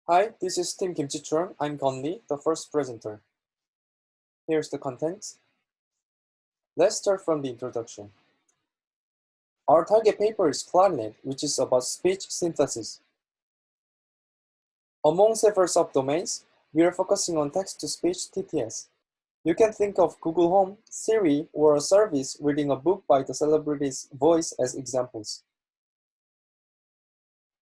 Hi, this is Team Kimchi Tron. I'm Conley, the first presenter. Here's the content. Let's start from the introduction. Our target paper is Clarinet, which is about speech synthesis. Among several subdomains, we are focusing on text-to-speech TTS. You can think of Google Home, Siri, or a service reading a book by the celebrity's voice as examples.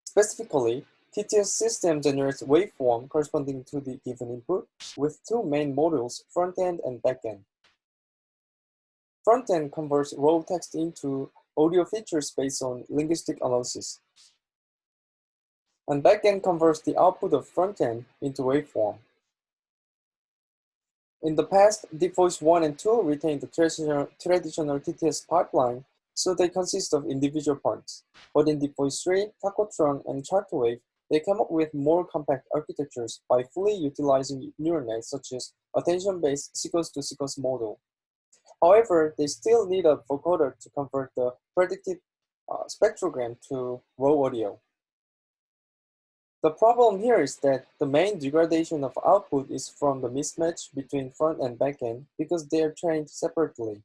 Specifically, TTS system generates waveform corresponding to the given input with two main modules, front-end and back-end. Front-end converts raw text into audio features based on linguistic analysis. And back-end converts the output of front-end into waveform. In the past, Deep Voice 1 and 2 retained the traditional TTS pipeline, so they consist of individual parts. But in Deep Voice 3, Tacotron, and Chartwave, they came up with more compact architectures by fully utilizing neural nets such as attention-based sequence-to-sequence model. However, they still need a vocoder to convert the predicted spectrogram to raw audio. The problem here is that the main degradation of output is from the mismatch between front and back end because they are trained separately.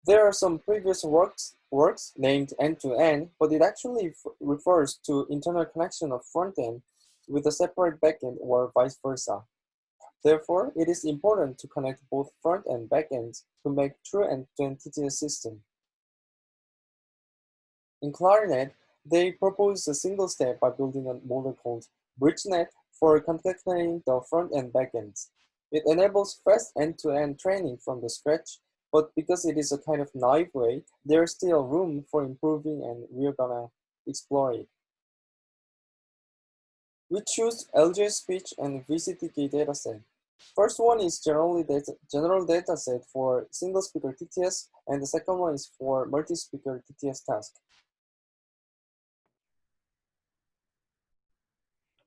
There are some previous works named end-to-end, but it actually refers to internal connection of front end with a separate back end or vice versa. Therefore, it is important to connect both front and back ends to make true end-to-end TTS system. In Clarinet, they propose a single step by building a model called BridgeNet for concatenating the front and back ends. It enables fast end-to-end training from the scratch, but because it is a kind of naive way, there's still room for improving and we're gonna explore it. We choose LJ speech and VCTK dataset. First one is general dataset for single speaker TTS, and the second one is for multi-speaker TTS task.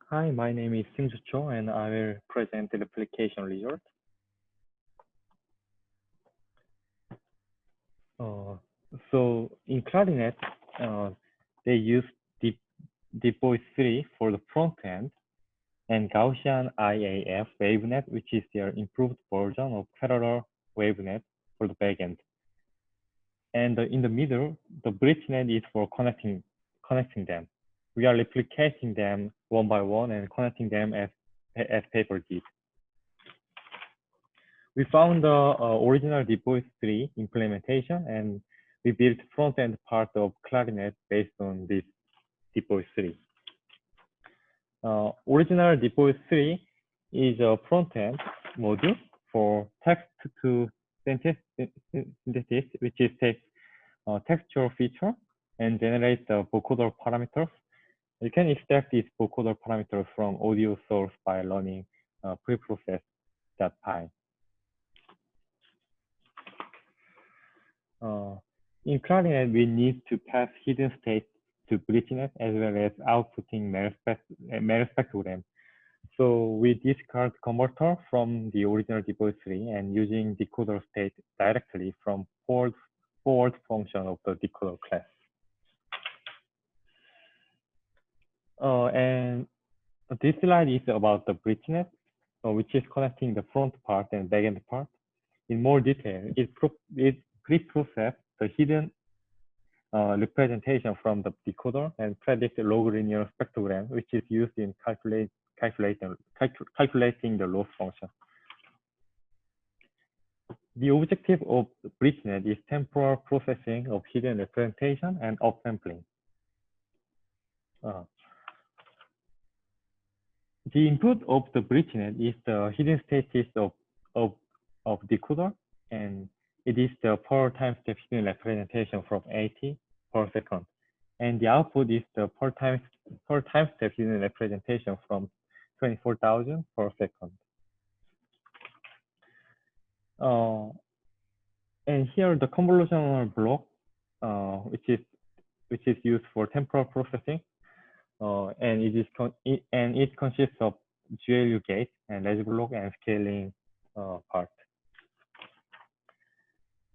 Hi, my name is Kimchi Tron, and I will present the application result. So in Clarinet, they use Deep Voice 3 for the front end and Gaussian IAF WaveNet, which is their improved version of parallel WaveNet for the backend. And in the middle, the BridgeNet is for connecting them. We are replicating them one by one and connecting them as paper did. We found the original Deep Voice 3 implementation, and we built front-end part of Clarinet based on this Deep Voice 3. Original Deep Voice 3 is a front-end module for text-to-synthesis, which is takes textual feature and generates the vocoder parameters. You can extract these vocoder parameters from audio source by running preprocess.py. In Clarinet, we need to pass hidden state to BridgeNet as well as outputting Meru spectrogram. So we discard converter from the original Deep Voice 3 and using decoder state directly from forward function of the decoder class. And this slide is about the BridgeNet, which is connecting the front part and backend part. In more detail, it pre-process the hidden representation from the decoder and predict log linear spectrogram, which is used in calculating the loss function. The objective of BridgeNet is temporal processing of hidden representation and upsampling. The input of the BridgeNet is the hidden status of decoder, and it is the per time step hidden representation from 80 per second. And the output is the per time step hidden representation from 24,000 per second. And here the convolutional block, which is used for temporal processing, and it consists of GLU gate and ledger block and scaling part.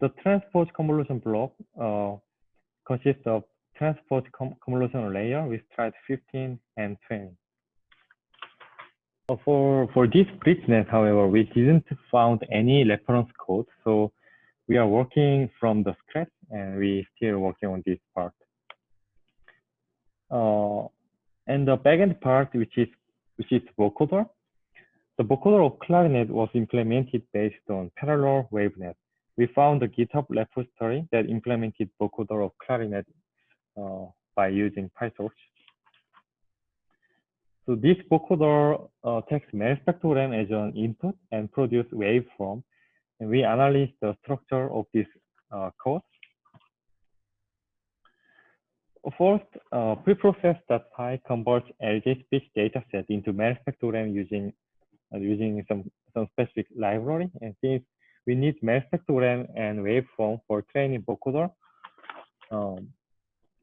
The transpose convolution block consists of transpose convolution layer with stride 15 and 20. For this BridgeNet, however, we didn't found any reference code, so we are working from the scratch, and we still working on this part. And the backend part, which is vocoder. The vocoder of Clarinet was implemented based on parallel wavenet. We found a GitHub repository that implemented vocoder of Clarinet by using PyTorch. So this vocoder takes mail spectrogram as an input and produce waveform. And we analyze the structure of this code. First, preprocess.py converts LJ speech dataset into mail spectrogram using some specific library. And since we need mail spectrogram and waveform for training vocoder,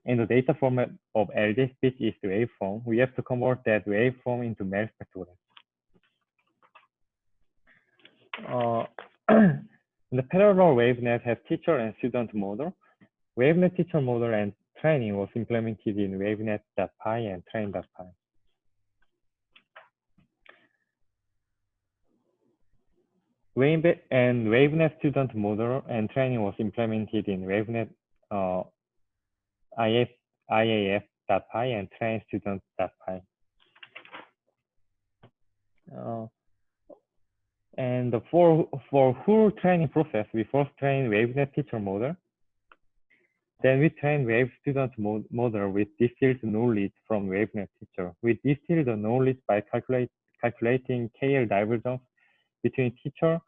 and the data format of LJ speech is the waveform, we have to convert that waveform into mail spectrogram. The parallel wavenet has teacher and student model. Wavenet teacher model and training was implemented in wavenet.py and train.py. Wavenet student model and training was implemented in wavenet IAF.py and train student.py. And for whole training process, we first train wavenet teacher model. Then we train wave student model with distilled knowledge from wavenet teacher. We distill the knowledge by calculating KL divergence between teacher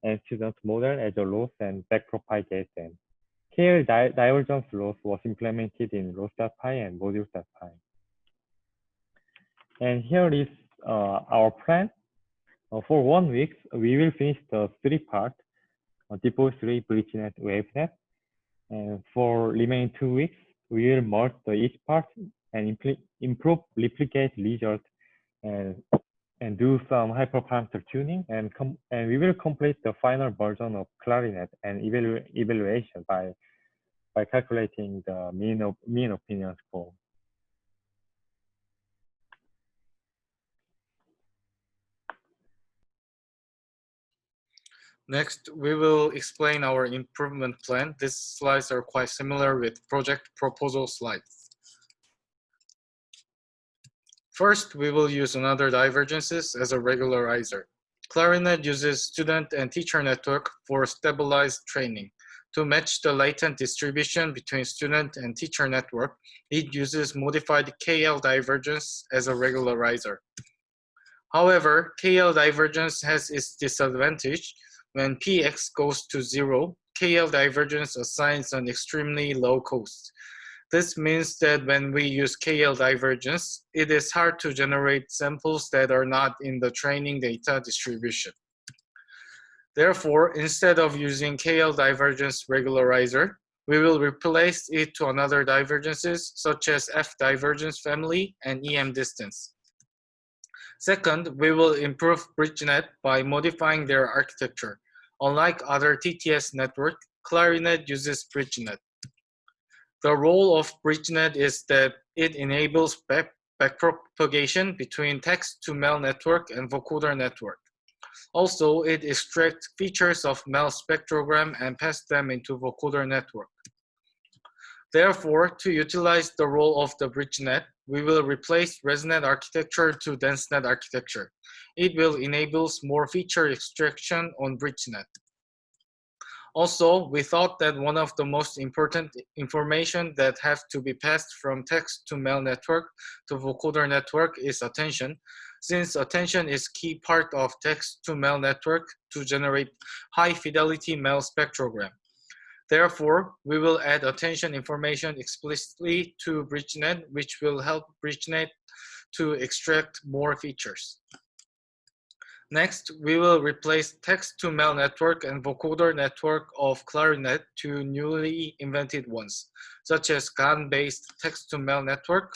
and student model as a loss and backpropagate. KL divergence loss was implemented in loss.py and modules.py. And here is our plan. For 1 week, we will finish the 3-part DPoE3 BridgeNet wavenet. And for remaining 2 weeks, we will merge each part and improve replicate result and do some hyperparameter tuning, and we will complete the final version of Clarinet and evaluation by calculating the mean opinion score. Next, we will explain our improvement plan. These slides are quite similar with project proposal slides. First, we will use another divergences as a regularizer. Clarinet uses student and teacher network for stabilized training. To match the latent distribution between student and teacher network, it uses modified KL divergence as a regularizer. However, KL divergence has its disadvantage. When px goes to 0, KL divergence assigns an extremely low cost. This means that when we use KL divergence, it is hard to generate samples that are not in the training data distribution. Therefore, instead of using KL divergence regularizer, we will replace it to another divergences such as F divergence family and EM distance. Second, we will improve BridgeNet by modifying their architecture. Unlike other TTS network, Clarinet uses BridgeNet. The role of BridgeNet is that it enables backpropagation between text-to-mail network and vocoder network. Also, it extracts features of mail spectrogram and passes them into vocoder network. Therefore, to utilize the role of the BridgeNet, we will replace ResNet architecture to DenseNet architecture. It will enable more feature extraction on BridgeNet. Also, we thought that one of the most important information that have to be passed from text to mail network to vocoder network is attention, since attention is key part of text to mail network to generate high fidelity mail spectrogram. Therefore, we will add attention information explicitly to BridgeNet, which will help BridgeNet to extract more features. Next, we will replace text-to-mail network and vocoder network of Clarinet to newly invented ones, such as GAN-based text-to-mail network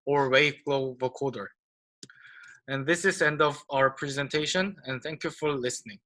or wave-flow vocoder. And this is end of our presentation, and thank you for listening.